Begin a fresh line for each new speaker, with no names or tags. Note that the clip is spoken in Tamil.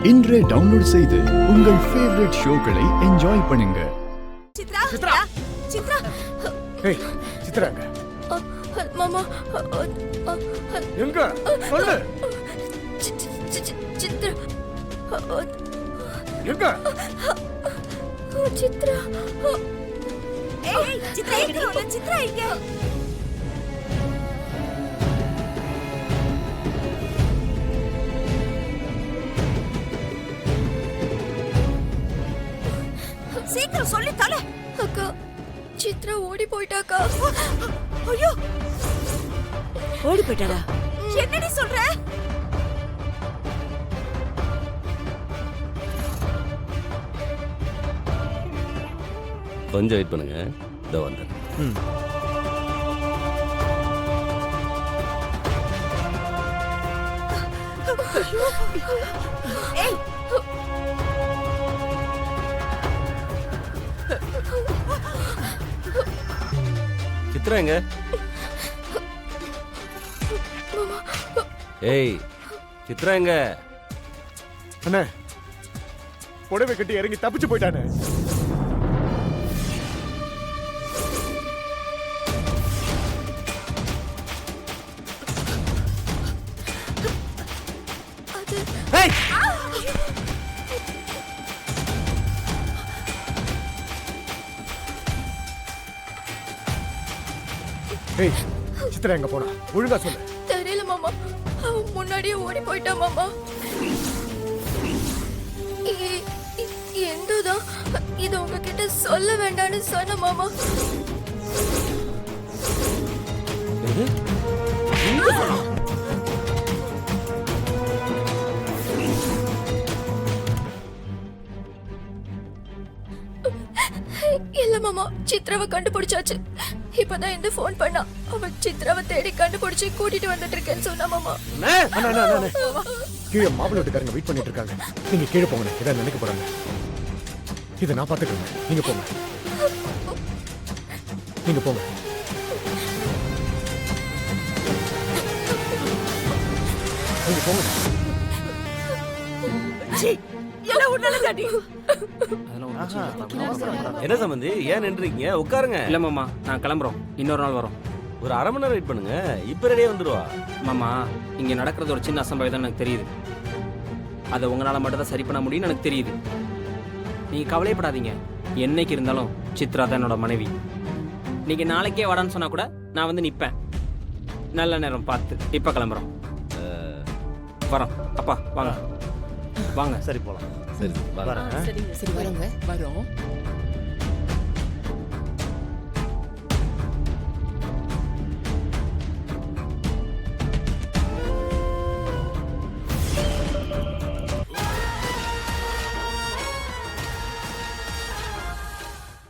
இன்றே டவுன்லோட் செய்து உங்கள் ஃபேவரட் ஷோக்களை என்ஜாய் பண்ணுங்க.
சித்ரா சித்ரா சித்ரா
ஏய் சித்ராங்க
மாமா
எங்க சொல்லு
சித்ரா
எங்க
சித்ரா ஏய் சித்ரா எங்க சித்ரா எங்க சீக்கிரம் சொல்லி தல அக்கா சித்ரா ஓடி போயிட்டாக்கா. ஐயோ ஓடி போயிட்டாடா? என்னடி சொல்ற?
கொஞ்சம் வெயிட் பண்ணுங்க, இதோ வந்தேன்.
ஏய்
சித்ரா எங்க? ஏய் சித்ரா எங்க?
அண்ணே புடவை கட்டி இறங்கி தப்பிச்சு போயிட்டானே. ஏய் சித்ரா எங்க போனா ஒழுங்கா சொல்லு.
தெரியல மாமா, அவன் முன்னாடியே ஓடி போயிட்டான் மாமா. எந்தோதான் இது உங்ககிட்ட சொல்ல வேண்டாம்னு சொன்ன மாமா. இல்ல மாமா, சித்ராவை கண்டுபிடிச்சாச்சு. இப்பதான் இந்த போன் பண்ணா. அவன் சித்ராவை தேடி கண்டுபிடிச்சு கூட்டிட்டு வந்துட்டு இருக்கேன்னு சொன்னா மாமா.
கீழே மாப்பிள்ளை வீட்டுக்காரங்க வெயிட் பண்ணிட்டு இருக்காங்க. நீங்க கீழே போங்க, இதை நினைக்க போறாங்க. இதை நான் பாத்துக்கிறேன், நீங்க போங்க. நீங்க போங்க. நீங்க போங்க.
என்ன சம்பந்தி, ஏன் நின்றுறீங்க? உட்காருங்க.
இல்ல மாமா, நான் கிளம்புறோம், இன்னொரு நாள் வரோம்.
ஒரு அரை மணி நேரம் வெயிட் பண்ணுங்க, இப்ப ரெடியா வந்துருவா.
மாமா, இங்க நடக்கிறது ஒரு சின்ன அசம்பாவிதம் எனக்கு தெரியுது. அதை உங்களால மட்டும் தான் சரி பண்ண முடியும்னு எனக்கு தெரியுது. நீங்க கவலைப்படாதீங்க, என்னைக்கு இருந்தாலும் சித்ரா தான் என்னோட மனைவி. நீங்க நாளைக்கே வாடான்னு சொன்னா கூட நான் வந்து நிப்பேன். நல்ல நேரம் பார்த்து இப்ப கிளம்புறோம். வரோம். அப்பா வாங்க வாங்க.
சரி போலாம். சரி
சரி வரங்க வரோம்.